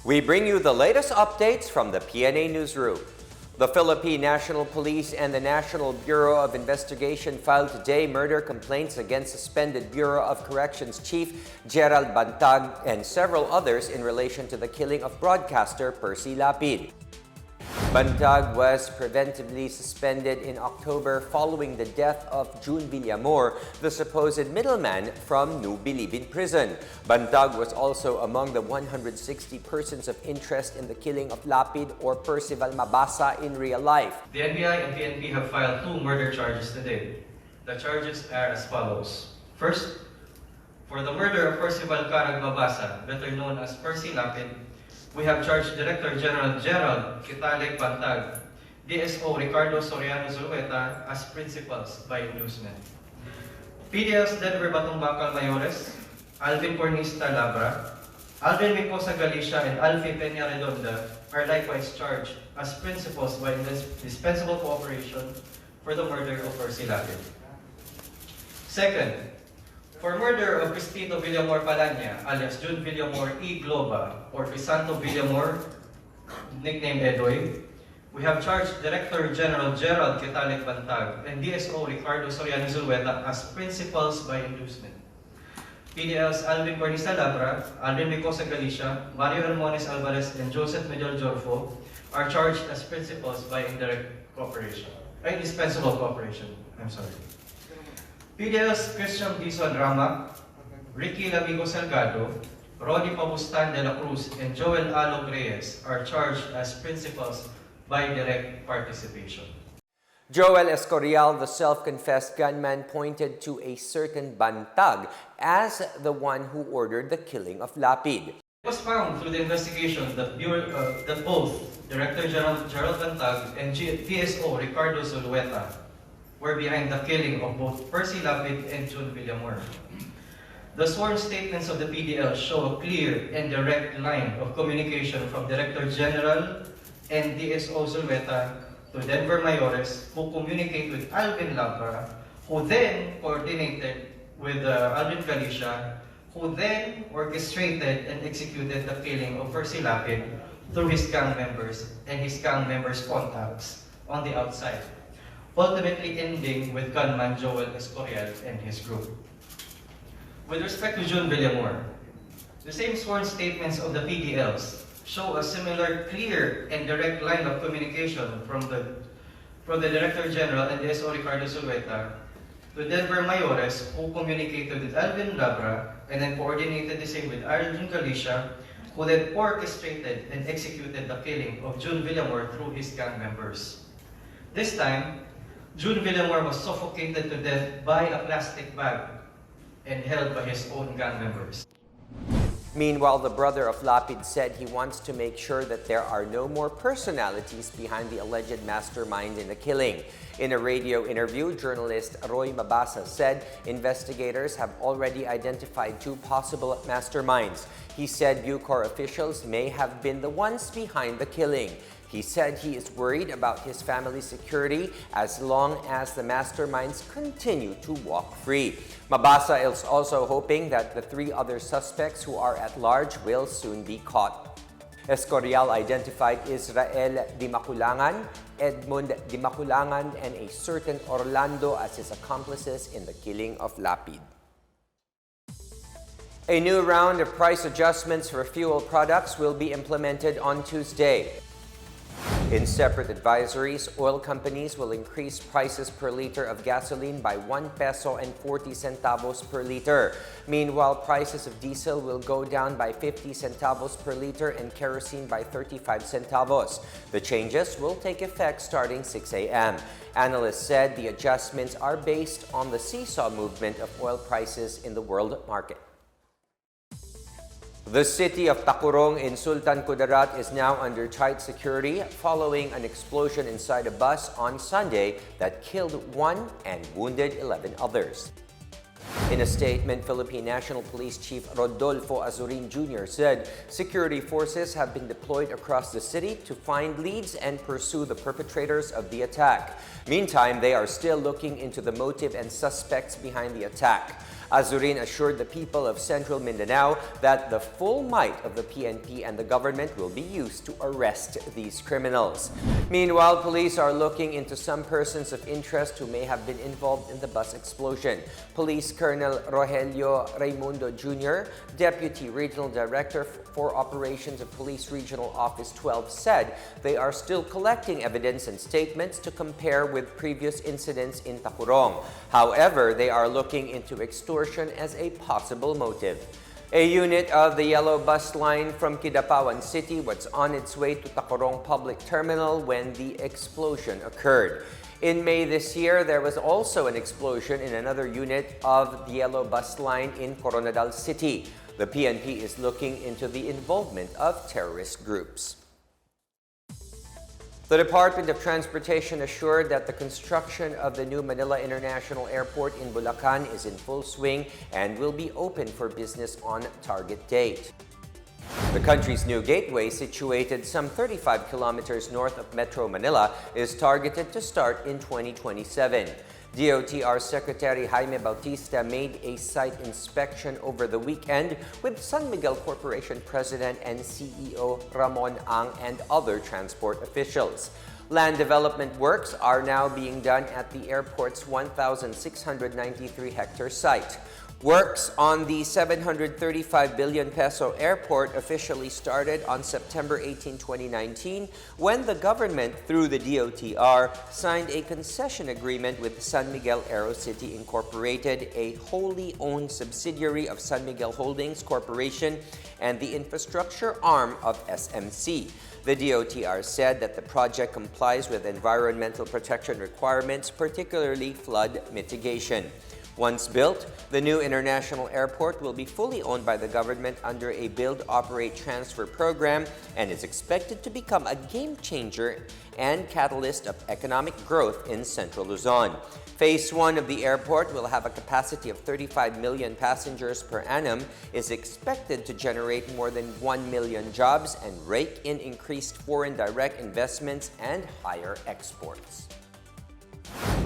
We bring you the latest updates from the Pna Newsroom. The Philippine National Police and the National Bureau of Investigation filed today murder complaints against suspended Bureau of Corrections Chief Gerald Bantag and several others in relation to the killing of broadcaster Percy Lapid. Bantag was preventively suspended in October following the death of June Villamor, the supposed middleman from New Bilibid prison. Bantag was also among the 160 persons of interest in the killing of Lapid or Percival Mabasa in real life. The NBI and PNP have filed 2 murder charges today. The charges are as follows. First, for the murder of Percival Mabasa, better known as Percy Lapid, we have charged Director General Gerald Bantag, DSO Ricardo Soriano Zulueta as principals by inducement. PDLs Denver Batong Bakal Mayores, Alvin Cornista Labra, Alvin Micosa Galicia, and Alfie Peña Redonda are likewise charged as principals by indispensable cooperation for the murder of Percy Lapid. Second, for murder of Cristito Villamor Palanya, alias June Villamor E. Globa, or Crisanto Villamor, nicknamed Edoy, we have charged Director General Gerald Bantag and DSO Ricardo Soriano Zulueta as principals by inducement. PDLs Alvin Cornista Labra, Alvin Micosa Galicia, Mario Hermones Alvarez, and Joseph Medel Jorfo are charged as principals by indispensable cooperation. PDLs Christian Dizon Rama, Ricky Lamigo Salgado, Rodi Pabustan de la Cruz, and Joel Alog Reyes are charged as principals by direct participation. Joel Escorial, the self-confessed gunman, pointed to a certain Bantag as the one who ordered the killing of Lapid. It was found through the investigation that both Director General Gerald Bantag and DSO Ricardo Zulueta were behind the killing of both Percy Lapid and June Villamor. The sworn statements of the PDL show a clear and direct line of communication from Director General and DSO Zulueta to Denver Mayores, who communicate with Alvin Labra, who then coordinated with Alvin Galicia, who then orchestrated and executed the killing of Percy Lapid through his gang members and his gang members' contacts on the outside, ultimately ending with gunman Joel Escorial and his group. With respect to June Villamor, the same sworn statements of the PDLs show a similar clear and direct line of communication from the Director General and DSO Ricardo Zulueta to Denver Mayores, who communicated with Alvin Labra and then coordinated the same with Alvin Galicia, who then orchestrated and executed the killing of June Villamor through his gang members. This time, June Villamor was suffocated to death by a plastic bag and held by his own gang members. Meanwhile, the brother of Lapid said he wants to make sure that there are no more personalities behind the alleged mastermind in the killing. In a radio interview, journalist Roy Mabasa said investigators have already identified 2 possible masterminds. He said Bucor officials may have been the ones behind the killing. He said he is worried about his family's security as long as the masterminds continue to walk free. Mabasa is also hoping that the 3 other suspects who are at large will soon be caught. Escorial identified Israel Di Maculangan, Edmund Di Maculangan, and a certain Orlando as his accomplices in the killing of Lapid. A new round of price adjustments for fuel products will be implemented on Tuesday. In separate advisories, oil companies will increase prices per liter of gasoline by 1 peso and 40 centavos per liter. Meanwhile, prices of diesel will go down by 50 centavos per liter and kerosene by 35 centavos. The changes will take effect starting 6 a.m. Analysts said the adjustments are based on the seesaw movement of oil prices in the world market. The city of Tacurong in Sultan Kudarat is now under tight security following an explosion inside a bus on Sunday that killed 1 and wounded 11 others. In a statement, Philippine National Police Chief Rodolfo Azurin Jr. said security forces have been deployed across the city to find leads and pursue the perpetrators of the attack. Meantime, they are still looking into the motive and suspects behind the attack. Azurin assured the people of Central Mindanao that the full might of the PNP and the government will be used to arrest these criminals. Meanwhile, police are looking into some persons of interest who may have been involved in the bus explosion. Police Colonel Rogelio Raimundo Jr., Deputy Regional Director for Operations of Police Regional Office 12, said they are still collecting evidence and statements to compare with previous incidents in Tacurong. However, they are looking into extortion as a possible motive. A unit of the yellow bus line from Kidapawan City was on its way to Tacurong Public Terminal when the explosion occurred. In May this year, there was also an explosion in another unit of the yellow bus line in Coronadal City. The PNP is looking into the involvement of terrorist groups. The Department of Transportation assured that the construction of the new Manila International Airport in Bulacan is in full swing and will be open for business on target date. The country's new gateway, situated some 35 kilometers north of Metro Manila, is targeted to start in 2027. DOTR Secretary Jaime Bautista made a site inspection over the weekend with San Miguel Corporation President and CEO Ramon Ang and other transport officials. Land development works are now being done at the airport's 1,693-hectare site. Works on the 735 billion peso airport officially started on September 18, 2019, when the government, through the DOTR, signed a concession agreement with San Miguel Aerocity Incorporated, a wholly owned subsidiary of San Miguel Holdings Corporation and the infrastructure arm of SMC. The DOTR said that the project complies with environmental protection requirements, particularly flood mitigation. Once built, the new international airport will be fully owned by the government under a Build, Operate, Transfer program and is expected to become a game changer and catalyst of economic growth in Central Luzon. Phase 1 of the airport will have a capacity of 35 million passengers per annum, is expected to generate more than 1 million jobs and rake in increased foreign direct investments and higher exports.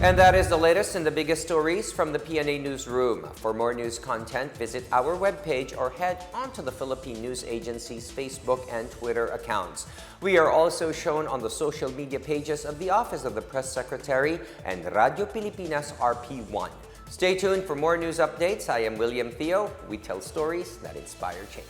And that is the latest and the biggest stories from the Pna Newsroom. For more news content, visit our webpage or head onto the Philippine News Agency's Facebook and Twitter accounts. We are also shown on the social media pages of the Office of the Press Secretary and Radio Pilipinas RP1. Stay tuned for more news updates. I am William Theo. We tell stories that inspire change.